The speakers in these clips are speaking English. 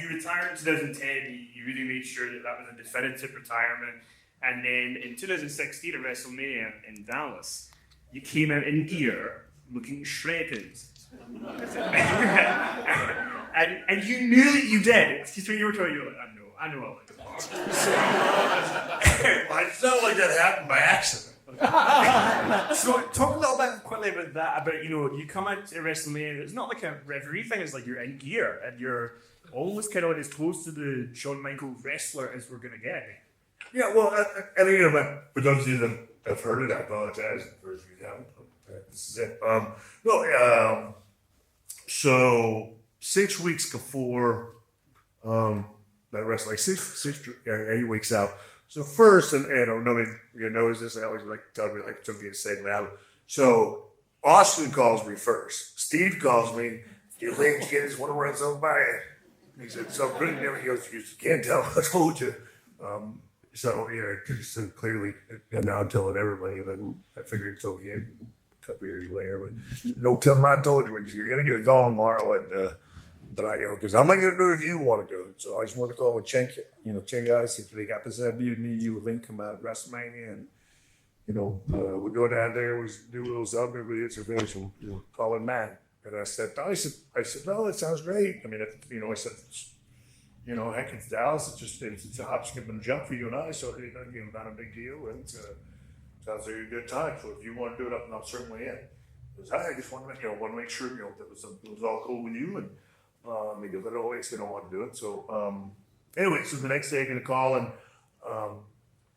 you retired in 2010, you really made sure that was a definitive retirement. And then in 2016 at WrestleMania in Dallas, you came out in gear looking shredded. and you knew that you did. Because when you were told, you were like, I know I like the part. Well, it's not like that happened by accident. So talk a little bit quickly about that, about, you come out to WrestleMania, it's not like a referee thing, it's like you're in gear, and you're almost kind of as close to the Shawn Michaels wrestler as we're going to get. Yeah, well, for those of you that have heard it, I apologize. For those of you that haven't, this is it. So 6 weeks before that wrestling, like 8 weeks out. So first, and nobody knows this, I always like to tell me like something to say loud. So Austin calls me first. Steve calls me. You think kids want to run something by it? He said, so really never goes, you can't tell, I told you. So clearly, and now I'm telling everybody, then I figured it's okay. Cut me later, but don't tell them I told you. You're going to get a call tomorrow, and because I'm not going to do it if you want to do it. So I just want to call and check guys, if they got this idea, me and you, Link come out of WrestleMania, and we go down there, we do a little something, we hit some finish, and call him Matt. And I said, no, that sounds great. I mean, I said, heck, it's Dallas. It's a hop, skip, and jump for you and I. So not a big deal, and it sounds like a good time. So if you want to do it, I'm certainly in. Because I just want to make sure that it was all cool with you, and because I always don't want to do it. So anyway, so the next day I get a call, and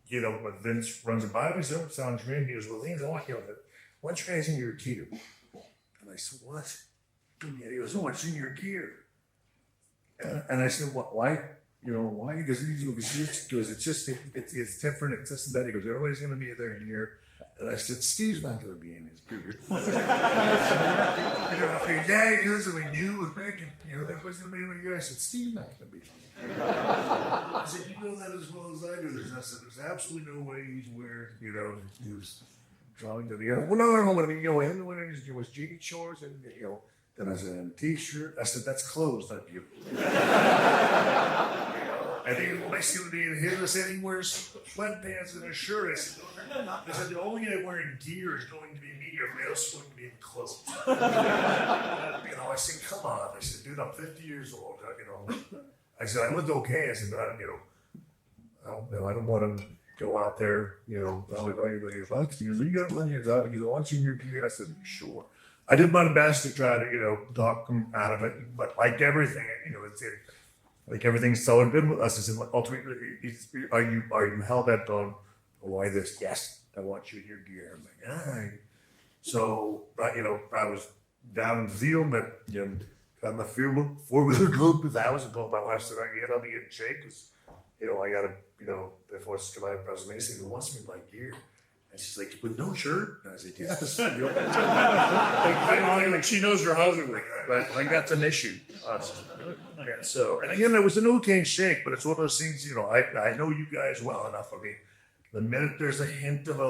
when Vince runs it by me, so it sounds great. He goes, well, Vince, why don't you guys in your gear? And I said, what? And he goes, oh, it's in your gear. And I said, what? Why? Why? Because it's different. It's this and that. He goes, everybody's going to be there in here. And I said, Steve's not going to be in his gear. I figured, yeah, he knows that we knew was back, and that was going to be in here. I said, Steve's not going to be. I said, you know that as well as I do. I said, there's absolutely no way he's where, he was drawing to the other. Well, no, when it was jean shorts and, then I said, and a t-shirt. I said, that's clothes, not you. And he next thing he said he wears sweatpants and a shirt. I said, the only guy wearing gear is going to be me, or else going to be in clothes. I said, come on. I said, dude, I'm 50 years old. I said, I look okay. I said, I don't want to go out there, $100 bucks. He goes, you got money. He's watching your gear. I said, sure. I did my best to try to, talk him out of it, but like everything, like everything's so good with us. I said, ultimately, are you hell bent on why this? Yes, I want you in your gear. I'm like, all right. So, I was down in the field, but got my four-wheeler group with hours and told my wife, said, I'll be in shape because, I got to, before it's to my presentation, he said, wants me in my gear. And she's like, with no shirt? And I said, yes. Like she knows her husband, but that's an issue. So, and again, it was an okay shake, but it's one of those things, I know you guys well enough. I mean, the minute there's a hint of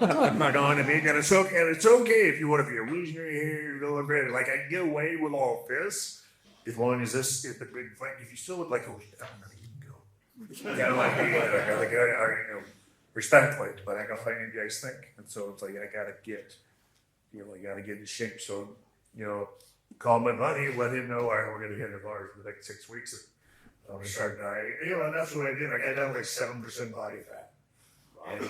I'm not going to be, and it's okay if you want to be losing your hair, like I can get away with all this, as long as this is the big fight. If you still would like, you can go. Respectfully, but I gotta find you guys think, and so it's like I gotta get in shape. So call my buddy, let him know we're gonna hit it hard for the next 6 weeks. And start dieting. And that's what I did. I got down like 7% body fat. And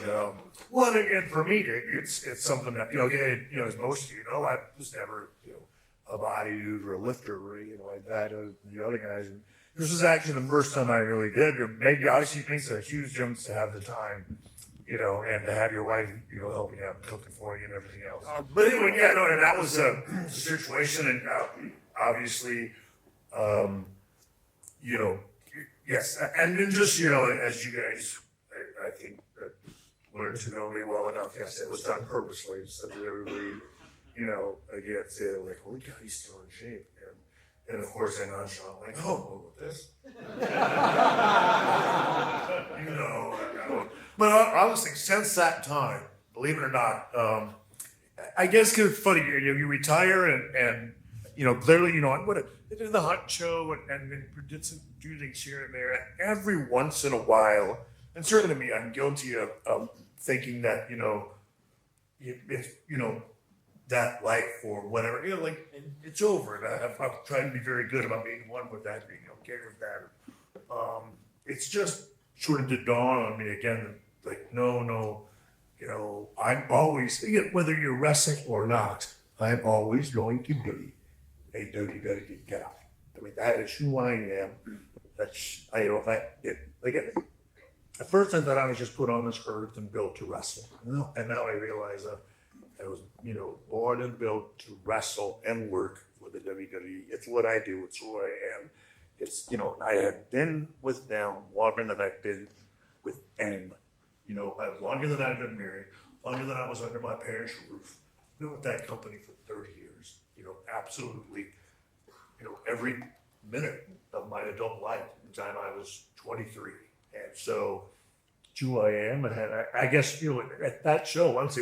well, again, for me, it's something that as most of you know, I was never a bodybuilder or a lifter or like that. The other guys. And this was actually the first time I really did. Maybe obviously it's a huge jump to have the time, and to have your wife, help you out, cooking for you and everything else. But anyway, and that was a situation, and obviously, yes, and then just as you guys, I think learned to know me well enough. Yes, it was done purposely, so that everybody, again, say like, holy God, he's still in shape. And of course, I know Shawn, like, oh, this. But I was thinking, since that time, believe it or not, I guess it's funny, you retire and clearly, I would have did the Hunt show and did some do things here and there. Every once in a while, and certainly me, I'm guilty of thinking that, if, that life or whatever, it's over. And I've tried to be very good about being one with that, being okay with that. It's just sort of to dawn on me again, like, no, I'm always, whether you're wrestling or not, I'm always going to be a WWE guy. I mean, that is who I am. That's, at first I thought I was just put on this earth and built to wrestle. And now I realize that I was, born and built to wrestle and work for the WWE. It's what I do. It's who I am. It's, I have been with them longer than I've been with anyone. Longer than I've been married, longer than I was under my parents' roof. Been with that company for 30 years. Absolutely, every minute of my adult life, the time I was 23. And so, it's who I am. And I guess, at that show, once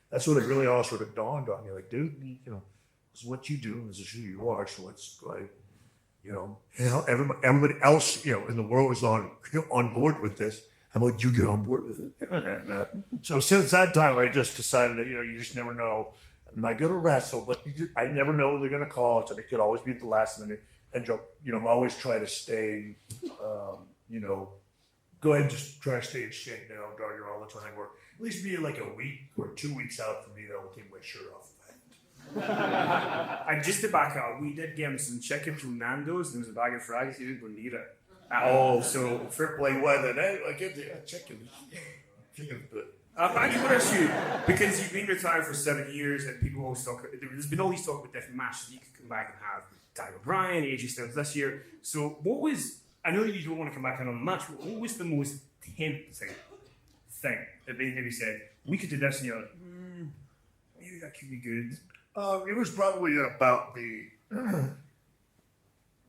that's when it really all sort of dawned on me. Like, dude, this is what you do, this is who you are. So it's like, everybody else, in the world is on board with this. How about you get on board with it? So since that time, I just decided that, you just never know. Am I going to wrestle? But I never know when they're going to call. So it could always be at the last minute. And, always try to stay, go ahead and just try to stay in shape now, Dogger, all the time. Or at least be like a week or 2 weeks out from being able to take my shirt off. And just to back up, we did get him some chicken from Nando's, and there was a bag of fries. He didn't go near it. So fair play weather. I get the chicken. Chicken's good. I just want to ask you, because you've been retired for 7 years, and people always talk. There's been all these talk about different matches. You could come back and have Daniel Bryan, AJ Styles this year. So what was? I know that you don't want to come back on a match, but what was the most tempting thing that they maybe said we could do this, and you're like, maybe that could be good. It was probably about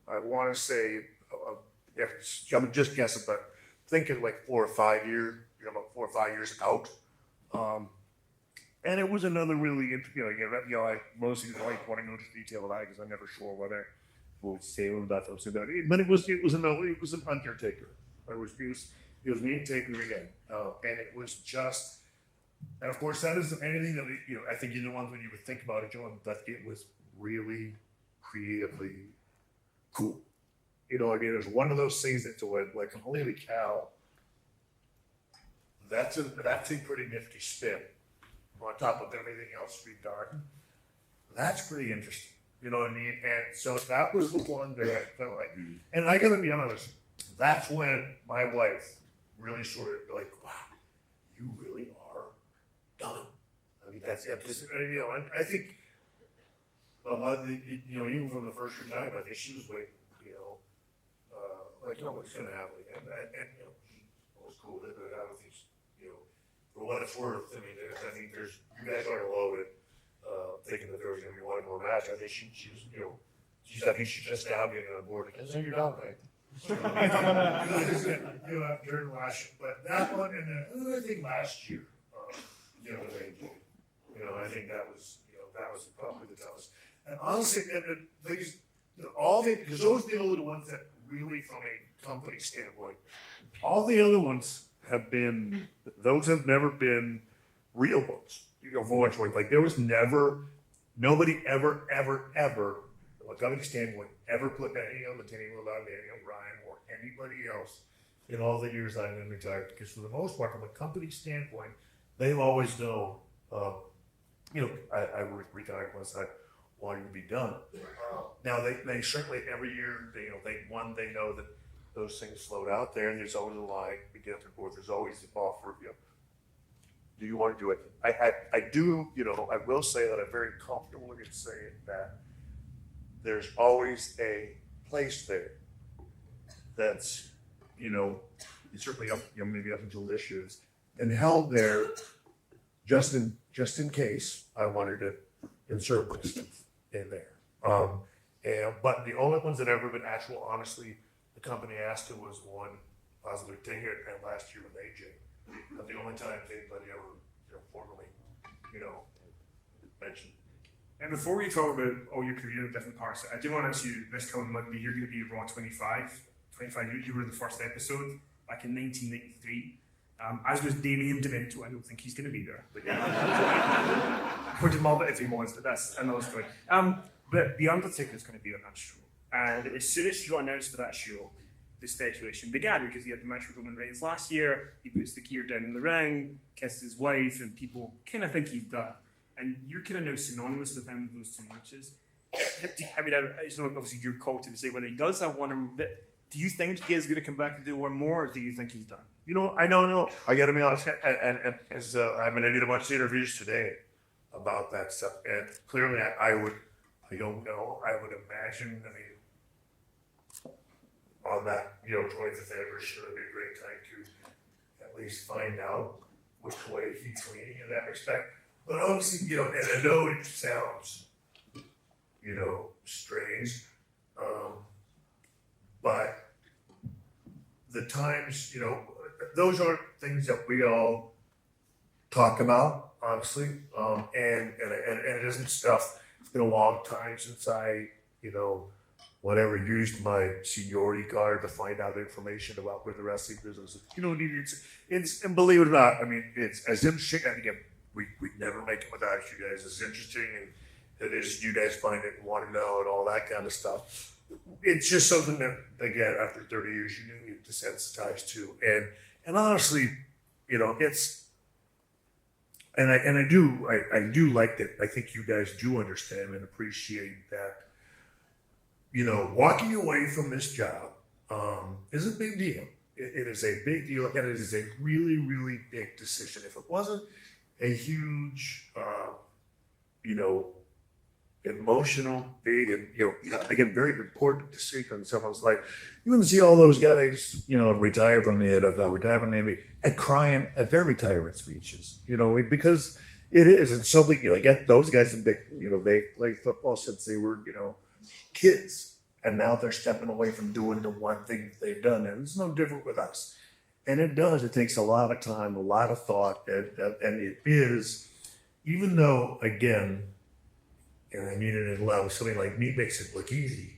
I want to say, I'm just guessing, but thinking like 4 or 5 years, about 4 or 5 years out. And it was another really, I mostly like want to go into detail of that because I'm never sure what I will say about those. But it was an undertaker. It was me and Taker again. And it was just, and of course that isn't anything that, I think you're the ones when you would think about it, John, that it was really creatively cool. It was one of those things that went like, holy cow, that's a pretty nifty spin on top of everything else we've done. That's pretty interesting. You know what I mean? And so that was the one that I felt like, and I gotta be honest, that's when my wife really sort of like, wow, you really are done. I mean, that's it. I think, even from the first time, I think she was waiting, what's going to happen? And it was cool. I don't think, for what it's worth, I mean, there's, you guys aren't loaded, thinking that there was going to be one more match. I think I think she's just now getting on board again. So you're done, right? During last year. But that one, and then I think last year, I think that was probably the toughest. And honestly, because those are the only ones that really, from a company standpoint, all the other ones have never been real ones. Like there was nobody ever, from a company standpoint, ever put any on the table about Daniel Bryan or anybody else in all the years I've been retired. Because for the most part, from a company standpoint, they've always known, I retired once I wanted to be done. Now they certainly every year they know that those things float out there, and there's always a line against the board. There's always the offer. Do you want to do it? I do. I will say that I'm very comfortable in saying that there's always a place there that's certainly up, maybe up until this year's, and held there just in case I wanted to insert distance in there. But the only ones that ever been actual, honestly, the company asked him was one positive ticket, and last year with AJ. But the only time anybody ever formally, mentioned And before we talk about all your career in different parts, I do want to ask you, this coming Monday, you're going to be Raw 25. You were in the first episode back in 1993. As was Damien Demento. I don't think he's going to be there. But yeah. Would love it if he was, but that's another story. But The Undertaker is going to be on that show. And as soon as you announced for that show, the speculation began because he had the match with Roman Reigns last year. He puts the gear down in the ring, kisses his wife, and people kind of think he's done. And you're kind of now synonymous with him, those two matches. I mean, it's not obviously your call to say whether he does have one, but do you think he is going to come back and do one more, or do you think he's done? You know, I don't know. I got to be honest. And as I mean, I did a bunch of interviews today about that stuff, and clearly, I don't know. I would imagine. I mean, on that 25th anniversary, would be a great time to at least find out which way he's leaning in that respect. But obviously, and I know it sounds, strange, but the times, those aren't things that we all talk about, honestly, and it isn't stuff. It's been a long time since I, whatever, used my seniority card to find out information about where the wrestling business is. It's and believe it or not, I mean, it's as interesting. And again, we'd never make it without you guys. It's interesting, and it is you guys find it and want to know and all that kind of stuff. It's just something that, again, after 30 years, you get desensitized to, and honestly, it's. And I do like that. I think you guys do understand and appreciate that. Walking away from this job is a big deal. It is a big deal, and it is a really, really big decision. If it wasn't a huge, emotional, big, and again, very important decision in someone's life. You wouldn't see all those guys, retire from the NFL, retire from the NBA, and crying at their retirement speeches, because it is. And something, again, those guys have been, they played football since they were, kids, and now they're stepping away from doing the one thing they've done, and it's no different with us. And it does. It takes a lot of time, a lot of thought, and it is, even though, again, and I mean it in love, something like me makes it look easy.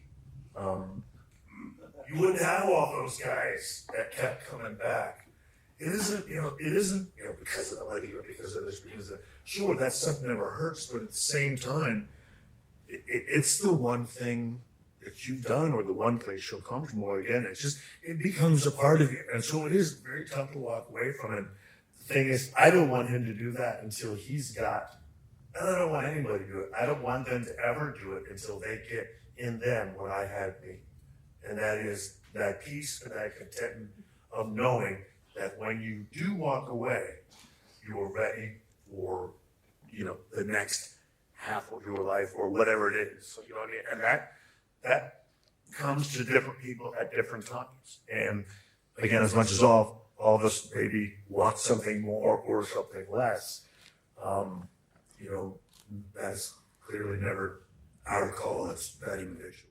You wouldn't have all those guys that kept coming back. It isn't because of the money or because of this, sure, that stuff never hurts, but at the same time, it's the one thing that you've done or the one place you'll come from, or again, it becomes a part of you. And so it is very tough to walk away from it. The thing is, I don't want him to do that until he's got, and I don't want anybody to do it. I don't want them to ever do it until they get in them what I had me. And that is that peace and that contentment of knowing that when you do walk away, you are ready for, the next half of your life or whatever it is. So, what I mean? And that comes to different people at different times. And again, as much as all of us maybe want something more or something less, that's clearly never our call as that individuals.